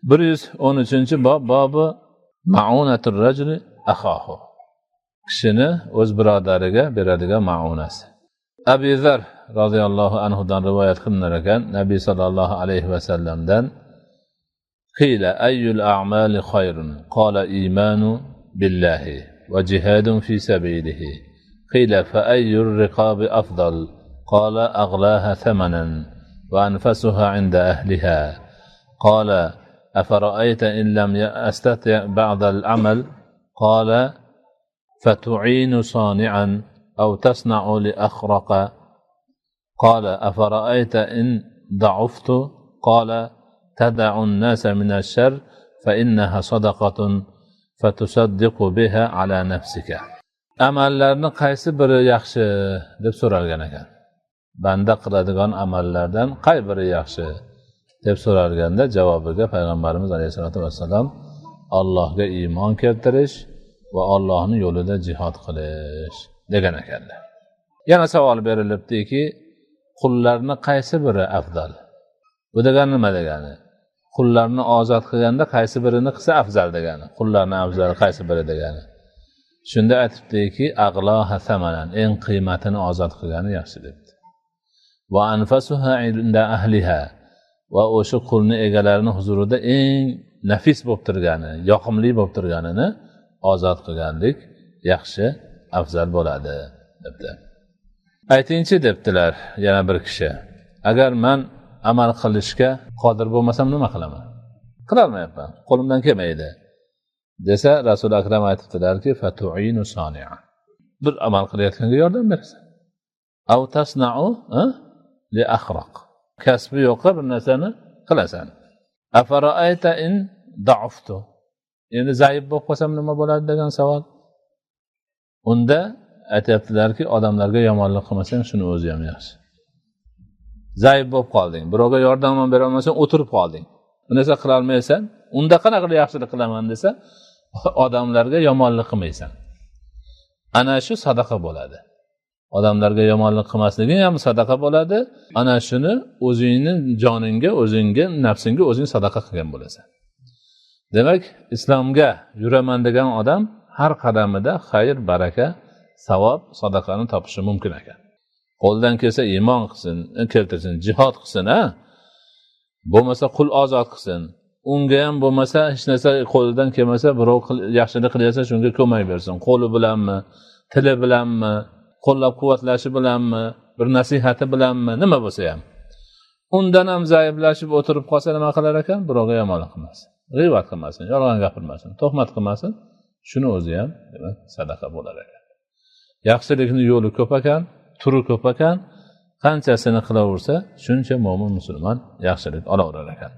113 bob bobi ma'unatur rajuli axahu. Kishini o'z birodariga beradigan ma'unasi. Abu Zar radhiyallohu anhudan rivoyat qilinar ekan, Nabiy sallallohu alayhi va sallamdan: "Qila ayyul a'mali khayrun?" Qala imanu billahi wa jihadun fi sabilihi. Qila fa ayyur riqabi afdal? Qala aghlaha thamanan wa anfasuha 'inda ahliha. Qala afara'ayta in lam astati' ba'da al-'amal? Qala فتعين صانعا أو تصنع لأخرق. قال أفرأيت إن ضعفت؟ قال تدع الناس من الشر فإنها صدقة فتصدق بها على نفسك. amallarni qaysi biri yaxshi deb so'ralgan ekan. Banda qiladigan amallardan qay biri yaxshi deb so'ralganda javobiga payg'ambarimiz alayhisolatu vassalam Allohga iymon keltirish va Allohning yo'lida jihad qilish degan ekanlar. Yana savol berilibdiki, qullarni qaysi biri afzal? Bu degani nima degani? Qullarni ozod qilganda qaysi birini qilsa afzal degani. Qullarni afzal qaysi biri degani. Shunda aytibdiki, aghlaha thamanan, eng qiymatini ozod qilgani yaxshi debdi. Va anfasuha 'inda ahliha, va o'sha qulni egalarining huzurida eng nafis bo'lib turgani, yoqimli bo'lib turganini ozod qilganlik yaxshi, afzal bo'ladi debdi. Aytingchi debdilar yana bir kishi. Agar men amal qilishga qodir bo'lmasam nima qilaman? Qila olmayapman, qo'limdan kelmaydi desa, Rasul akram aytibdilarki, fatu'inu sani'a. Bir amal qilayotganga yordam berasan. Aw tasna'u li akhraq. Kasbi yo'qqa bir narsani qilasan. Afara'ayta in da'uftu? Endi zaif bo'lib qolsam nima bo'ladi degan savol. Unda aytibdilarki, odamlarga yomonlik qilmasang, shuni o'zi ham yaxshi. Zaif bo'lib qolding, birovga yordam bera olmasang, o'tirib qolding. Bu narsa qila olmaysan, unda qanaqa yaxshilik qilaman desa, odamlarga yomonlik qilmaysan. Ana shu sadaqa bo'ladi. Odamlarga yomonlik qilmasliging ham sadaqa bo'ladi. Ana shuni o'zingning joningga, o'zingga, nafsingga o'zing sadaqa qilgan bo'lasan. Demak, islomga yuraman degan odam har qadamida xayr, baraka, savob, sadaqani topishi mumkin ekan. Qo'ldan kelsa iymon qilsin, keltirsin, jihad qilsin, bo'lmasa qul ozod qilsin. Unga ham bo'lmasa hech narsa qo'lidan kelmasa, birov yaxshilik qilyapsa, shunga ko'mak bersin. Qo'li bilanmi, tili bilanmi, qo'llab-quvvatlashi bilanmi, bir nasihati bilanmi, nima bo'lsa ham. Undan ham zaiflashib o'tirib qolsa nima qilar ekan? Birovga yomonlik qilmasin. G'iybat qilmasin, yolg'on gapirmasin, tuhmat qilmasin. Shuni o'zi ham, demak, sadaqa bo'lar ekan. Yaxshilikning yo'li ko'p ekan, turi ko'p ekan. Qanchasini qilaversa, shuncha mo'min musulmon yaxshilik olaverar ekan.